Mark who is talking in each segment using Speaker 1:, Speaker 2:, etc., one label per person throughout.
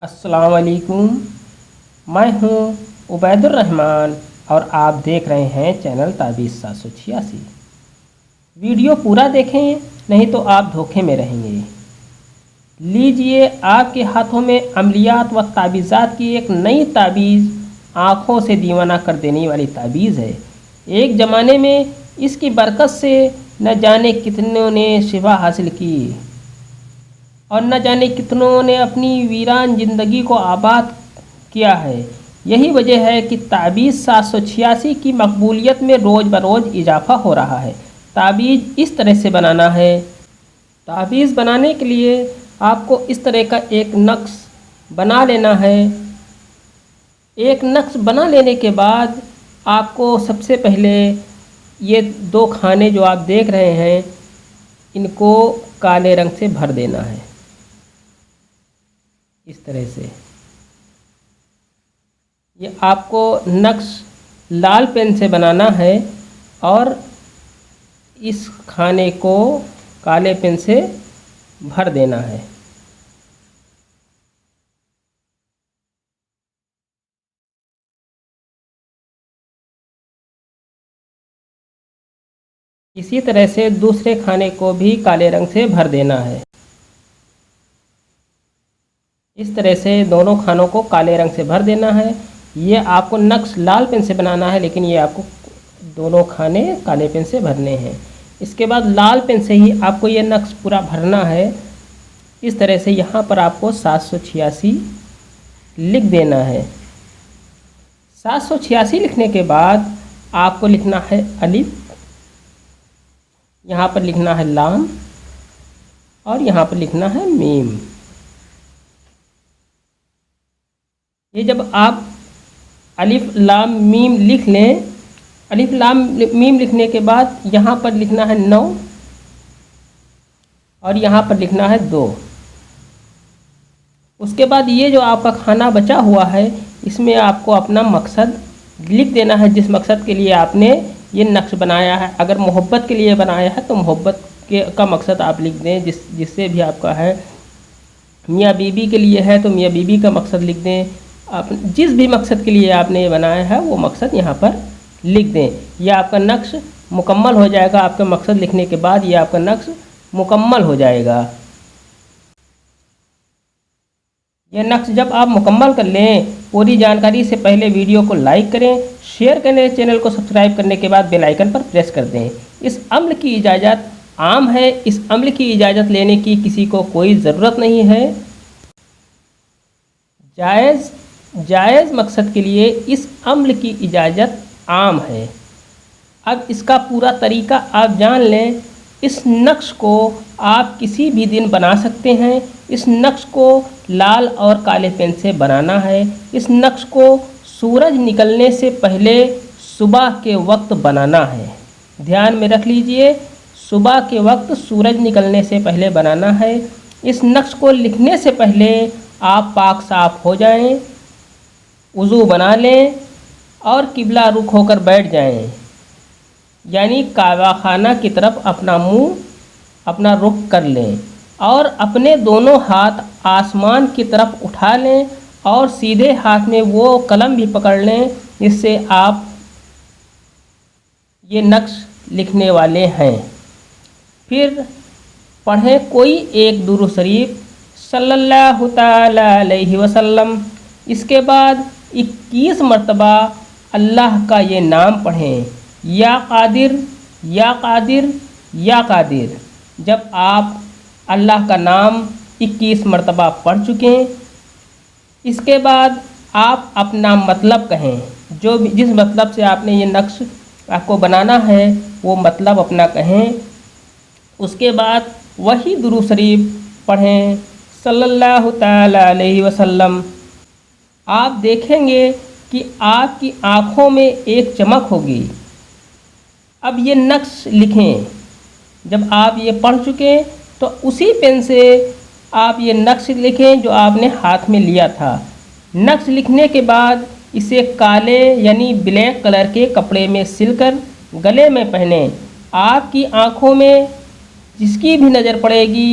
Speaker 1: अस्सलाम वालेकुम। मैं हूं उबैदुर रहमान और आप देख रहे हैं चैनल ताबीज़ 786। वीडियो पूरा देखें, नहीं तो आप धोखे में रहेंगे। लीजिए, आपके हाथों में अमलियात व ताबीज़ात की एक नई ताबीज़, आँखों से दीवाना कर देने वाली ताबीज़ है। एक ज़माने में इसकी बरकत से न जाने कितनों ने शिफा हासिल की और न जाने कितनों ने अपनी वीरान ज़िंदगी को आबाद किया है। यही वजह है कि ताबीज़ 786 की मकबूलियत में रोज़ बरोज़ इजाफ़ा हो रहा है। ताबीज़ इस तरह से बनाना है। ताबीज़ बनाने के लिए आपको इस तरह का एक नक्श बना लेना है। एक नक्श बना लेने के बाद आपको सबसे पहले ये दो खाने जो आप देख रहे हैं, इनको काले रंग से भर देना है। इस तरह से ये आपको नक्श लाल पेन से बनाना है और इस खाने को काले पेन से भर देना है। इसी तरह से दूसरे खाने को भी काले रंग से भर देना है। इस तरह से दोनों खानों को काले रंग से भर देना है। ये आपको नक्श लाल पेन से बनाना है, लेकिन ये आपको दोनों खाने काले पेन से भरने हैं। इसके बाद लाल पेन से ही आपको ये नक्श पूरा भरना है। इस तरह से यहाँ पर आपको 786 लिख देना है। 786 लिखने के बाद आपको लिखना है अलिफ, यहाँ पर लिखना है लाम और यहाँ पर लिखना है मीम। ये जब आप अलिफ लाम मीम लिख लें, अलिफ लाम मीम लिखने के बाद यहाँ पर लिखना है 9 और यहाँ पर लिखना है 2। उसके बाद ये जो आपका खाना बचा हुआ है, इसमें आपको अपना मकसद लिख देना है, जिस मकसद के लिए आपने ये नक्श बनाया है। अगर मोहब्बत के लिए बनाया है तो मोहब्बत का मकसद आप लिख दें, जिससे भी आपका है। मियाँ बीबी के लिए है तो मियाँ बीबी का मकसद लिख दें। आप जिस भी मकसद के लिए आपने ये बनाया है वो मकसद यहाँ पर लिख दें। यह आपका नक्श मुकम्मल हो जाएगा। आपका मकसद लिखने के बाद ये आपका नक्श मुकम्मल हो जाएगा। यह नक्श जब आप मुकम्मल कर लें, पूरी जानकारी से पहले वीडियो को लाइक करें, शेयर करें, चैनल को सब्सक्राइब करने के बाद बेल आइकन पर प्रेस कर दें। इस अम्ल की इजाज़त आम है। इस अम्ल की इजाज़त लेने की किसी को कोई ज़रूरत नहीं है। जायज़ मकसद के लिए इस अम्ल की इजाज़त आम है। अब इसका पूरा तरीका आप जान लें। इस नक्श को आप किसी भी दिन बना सकते हैं। इस नक्श को लाल और काले पेन से बनाना है। इस नक्श को सूरज निकलने से पहले सुबह के वक्त बनाना है। ध्यान में रख लीजिए, सुबह के वक्त सूरज निकलने से पहले बनाना है। इस नक्श को लिखने से पहले आप पाक साफ हो जाएं, वज़ू बना लें और किबला रुख होकर बैठ जाएं, यानी काबा खाना की तरफ अपना मुंह, अपना रुख कर लें और अपने दोनों हाथ आसमान की तरफ उठा लें और सीधे हाथ में वो कलम भी पकड़ लें जिससे आप ये नक्श लिखने वाले हैं। फिर पढ़ें कोई एक दुरूद शरीफ सल्लल्लाहु ताला अलैहि वसल्लम। इसके बाद 21 मरतबा अल्लाह का ये नाम पढ़ें, या कादिर या कादिर या कादिर। जब आप अल्लाह का नाम 21 मरतबा पढ़ चुकें, इसके बाद आप अपना मतलब कहें। जिस मतलब से आपने ये नक्श आपको बनाना है वो मतलब अपना कहें। उसके बाद वही दुरूद शरीफ पढ़ें सल्लल्लाहु ताला अलैहि वसल्लम। आप देखेंगे कि आपकी आँखों में एक चमक होगी। अब ये नक्श लिखें। जब आप ये पढ़ चुके तो उसी पेन से आप ये नक्श लिखें जो आपने हाथ में लिया था। नक्श लिखने के बाद इसे काले यानी ब्लैक कलर के कपड़े में सिलकर गले में पहने। आपकी आँखों में जिसकी भी नज़र पड़ेगी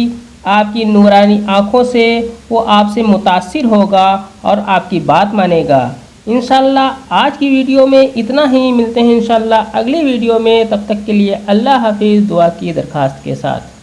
Speaker 1: आपकी नूरानी आँखों से वो आपसे मुतासिर होगा और आपकी बात मानेगा। इंशाल्लाह आज की वीडियो में इतना ही, मिलते हैं इंशाल्लाह अगली वीडियो में। तब तक के लिए अल्लाह हाफिज़, दुआ की दरख्वास्त के साथ।